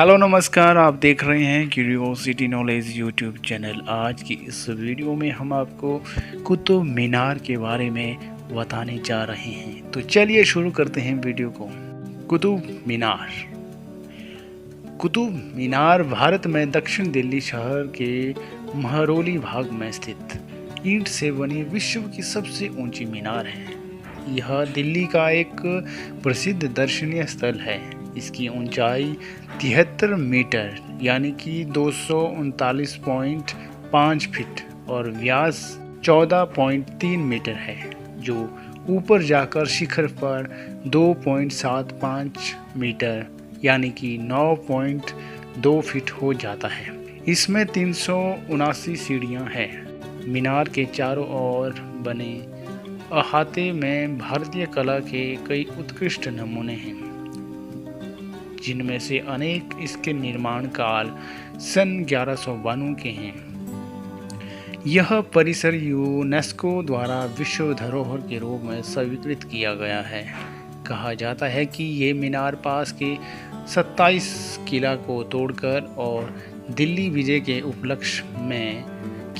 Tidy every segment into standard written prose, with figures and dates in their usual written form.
Hello नमस्कार, आप देख रहे हैं क्यूरियोसिटी नॉलेज यूट्यूब चैनल। आज की इस वीडियो में हम आपको कुतुब मीनार के बारे में बताने जा रहे हैं। तो चलिए शुरू करते हैं वीडियो को। कुतुब मीनार भारत में दक्षिण दिल्ली शहर के महरौली भाग में स्थित ईंट से बनी विश्व की सबसे ऊंची मीनार है। यह दिल्ली का एक प्रसिद्ध दर्शनीय स्थल है। इसकी ऊंचाई 73 मीटर यानी कि 239.5 फीट और व्यास 14.3 मीटर है, जो ऊपर जाकर शिखर पर 2.75 मीटर यानी कि 9.2 फीट हो जाता है। इसमें 379 सीढ़ियां हैं। मीनार के चारों ओर बने अहाते में भारतीय कला के कई उत्कृष्ट नमूने हैं, जिनमें से अनेक इसके निर्माण काल सन 1192 के हैं। यह परिसर यूनेस्को द्वारा विश्व धरोहर के रूप में स्वीकृत किया गया है। कहा जाता है कि ये मीनार पास के 27 किला को तोड़कर और दिल्ली विजय के उपलक्ष्य में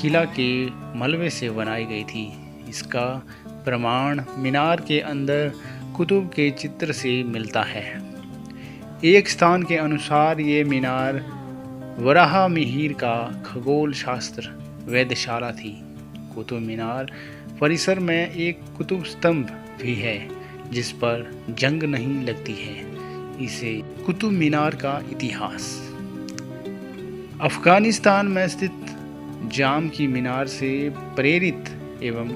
किला के मलबे से बनाई गई थी। इसका प्रमाण मीनार के अंदर कुतुब के चित्र से मिलता है। एक स्थान के अनुसार ये मीनार वराह मिहिर का खगोल शास्त्र वेधशाला थी। कुतुब मीनार परिसर में एक कुतुब स्तंभ भी है, जिस पर जंग नहीं लगती है। इसे कुतुब मीनार का इतिहास। अफगानिस्तान में स्थित जाम की मीनार से प्रेरित एवं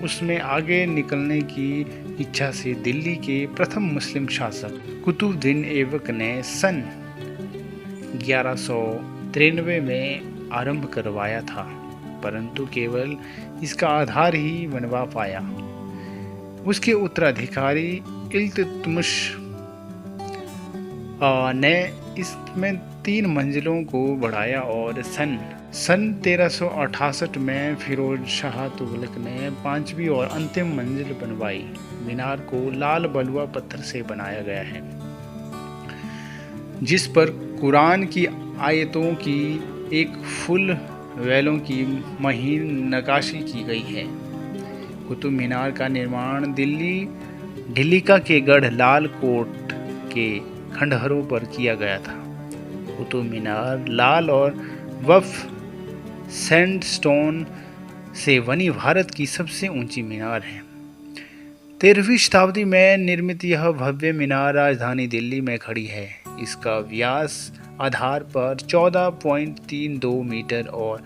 उसमें आगे निकलने की इच्छा से दिल्ली के प्रथम मुस्लिम शासक कुतुबुद्दीन ऐबक ने सन 1193 में आरंभ करवाया था, परंतु केवल इसका आधार ही बनवा पाया। उसके उत्तराधिकारी इल्तुतमिश ने इसमें 3 मंजिलों को बढ़ाया और सन 1368 में फिरोज शाह तुगलक ने 5वीं और अंतिम मंजिल बनवाई। मीनार को लाल बलुआ पत्थर से बनाया गया है, जिस पर कुरान की आयतों की एक फुल वेलों की महीन नक्काशी की गई है। कुतुब मीनार का निर्माण ढिल्लिका के गढ़ लाल कोट के खंडहरों पर किया गया था। कुतुब मीनार लाल और वफ सैंडस्टोन से बनी भारत की सबसे ऊंची मीनार है। 13वीं शताब्दी में निर्मित यह भव्य मीनार राजधानी दिल्ली में खड़ी है। इसका व्यास आधार पर 14.32 मीटर और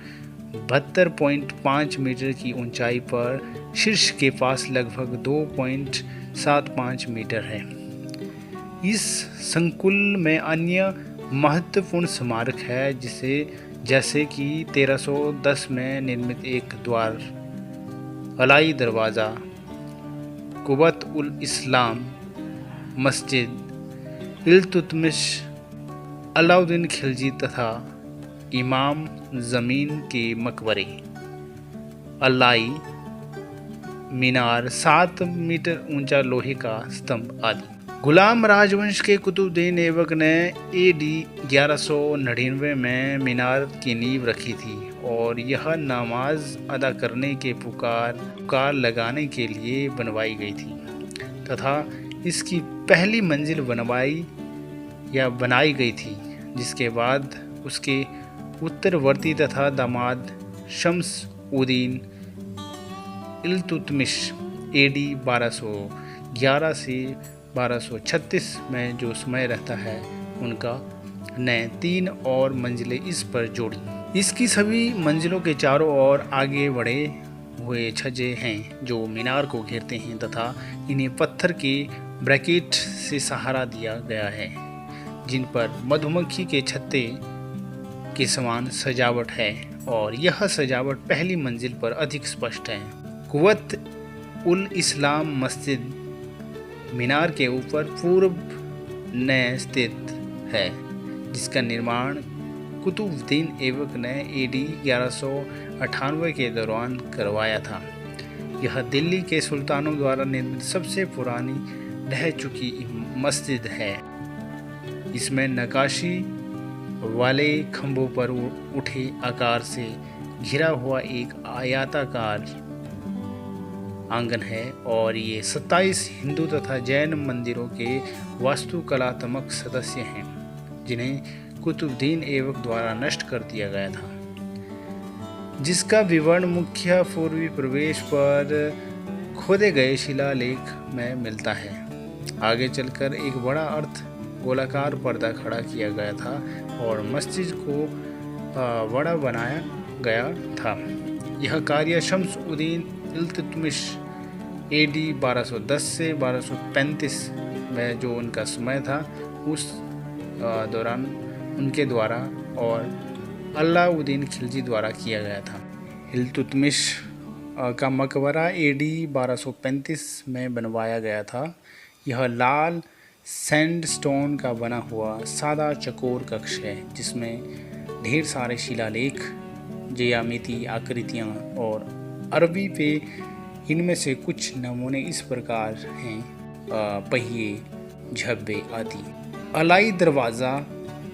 72.5 मीटर की ऊंचाई पर शीर्ष के पास लगभग 2.75 मीटर है। इस संकुल में अन्य महत्वपूर्ण स्मारक है, जैसे कि 1310 में निर्मित एक द्वार, अलाई दरवाज़ा, कुबत उल इस्लाम मस्जिद, इल्तुतमिश, अलाउद्दीन खिलजी तथा इमाम ज़मीन के मकबरे, अलाई मीनार, 7 मीटर ऊंचा लोहे का स्तंभ आदि। गुलाम राजवंश के कुतुबुद्दीन ऐबक ने AD 1199 में मीनार की नींव रखी थी और यह नमाज अदा करने के पुकार लगाने के लिए बनवाई गई थी तथा इसकी पहली मंजिल बनाई गई थी, जिसके बाद उसके उत्तरवर्ती तथा दामाद शम्स-उद-दीन इल्तुतमिश AD 1211 से 1236 में जो समय रहता है, उनका ने 3 और मंजिलें इस पर जोड़ी। इसकी सभी मंजिलों के चारों ओर आगे बढ़े हुए छज्जे हैं, जो मीनार को घेरते हैं तथा इन्हें पत्थर के ब्रैकेट से सहारा दिया गया है, जिन पर मधुमक्खी के छत्ते के समान सजावट है और यह सजावट पहली मंजिल पर अधिक स्पष्ट है। कुवत उल इस्लाम मस्जिद मीनार के ऊपर पूर्व में स्थित है, जिसका निर्माण कुतुबुद्दीन ऐबक ने AD 1198 के दौरान करवाया था। यह दिल्ली के सुल्तानों द्वारा निर्मित सबसे पुरानी रह चुकी मस्जिद है। इसमें नक्काशी वाले खंभों पर उठे आकार से घिरा हुआ एक आयताकार आंगन है और ये 27 हिंदू तथा जैन मंदिरों के वास्तुकलात्मक सदस्य हैं जिन्हें कुतुबुद्दीन ऐबक द्वारा नष्ट कर दिया गया था, जिसका विवरण मुख्य पूर्वी प्रवेश पर खोदे गए शिलालेख में मिलता है। आगे चलकर एक बड़ा अर्ध गोलाकार पर्दा खड़ा किया गया था और मस्जिद को बड़ा बनाया गया था। यह कार्य शम्स-उद-दीन इल्तुतमिश AD 1210 से 1235 में जो उनका समय था उस दौरान उनके द्वारा और अलाउद्दीन खिलजी द्वारा किया गया था। इल्तुतमिश का मकबरा AD 1235 में बनवाया गया था। यह लाल सैंडस्टोन का बना हुआ सादा चकोर कक्ष है जिसमें ढेर सारे शिलालेख, ज्यामिति आकृतियाँ और अरबी पे इनमें से कुछ नमूने इस प्रकार हैं: पहिए, झब्बे आदि। अलाई दरवाज़ा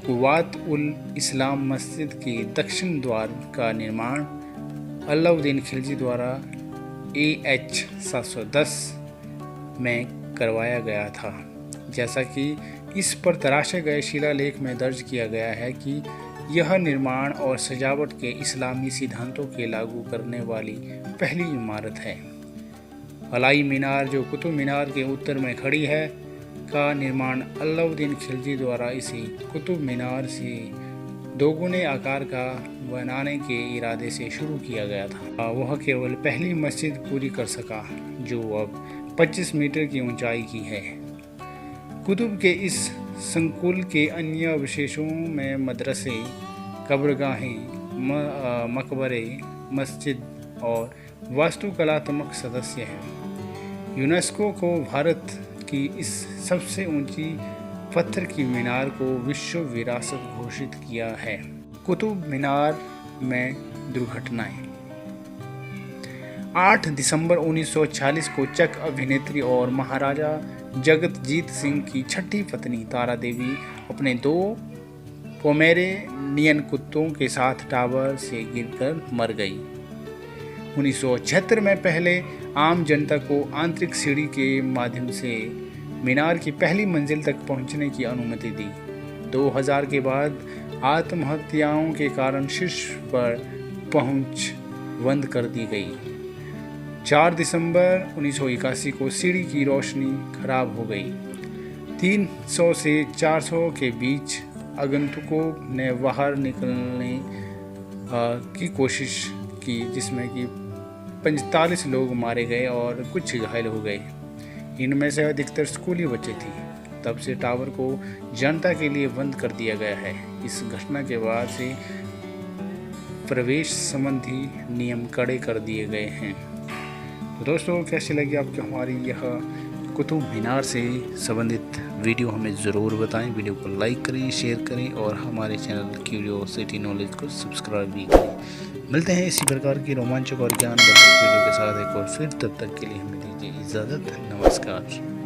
कुव्वात उल इस्लाम मस्जिद के दक्षिण द्वार का निर्माण अलाउद्दीन खिलजी द्वारा AH 710 में करवाया गया था। जैसा कि इस पर तराशे गए शिलालेख में दर्ज किया गया है कि यह निर्माण और सजावट के इस्लामी सिद्धांतों के लागू करने वाली पहली इमारत है। अलाई मीनार जो कुतुब मीनार के उत्तर में खड़ी है का निर्माण अलाउद्दीन खिलजी द्वारा इसी कुतुब मीनार से दोगुने आकार का बनाने के इरादे से शुरू किया गया था। वह केवल पहली मस्जिद पूरी कर सका जो अब 25 मीटर की ऊंचाई की है। कुतुब के इस संकुल के अन्य अवशेषों में मदरसे, कब्रगाहें, मकबरे, मस्जिद और वास्तुकलात्मक सदस्य हैं। यूनेस्को को भारत की इस सबसे ऊंची पत्थर की मीनार को विश्व विरासत घोषित किया है। कुतुब मीनार में दुर्घटनाएं। 8 दिसंबर 1940 को चक अभिनेत्री और महाराजा जगतजीत सिंह की छठी पत्नी तारा देवी अपने 2 पोमेरेनियन कुत्तों के साथ टावर से गिरकर मर गई। 1976 में पहले आम जनता को आंतरिक सीढ़ी के माध्यम से मीनार की पहली मंजिल तक पहुंचने की अनुमति दी। 2000 के बाद आत्महत्याओं के कारण शीर्ष पर पहुंच बंद कर दी गई। 4 दिसंबर 1981 को सीढ़ी की रोशनी खराब हो गई। 300 से 400 के बीच आगंतुकों ने बाहर निकलने की कोशिश की जिसमें कि 45 लोग मारे गए और कुछ घायल हो गए। इनमें से अधिकतर स्कूली बच्चे थे। तब से टावर को जनता के लिए बंद कर दिया गया है। इस घटना के बाद से प्रवेश संबंधी नियम कड़े कर दिए गए हैं। तो दोस्तों, कैसी लगी आपको हमारी यह कुतुब मीनार से संबंधित वीडियो हमें ज़रूर बताएं। वीडियो को लाइक करें, शेयर करें और हमारे चैनल क्यूरियोसिटी नॉलेज को सब्सक्राइब भी करें। मिलते हैं इसी प्रकार की रोमांचक और ज्ञानवर्धक वीडियो के साथ एक और फिर। तब तक के लिए हमें दीजिए इजाज़त। नमस्कार।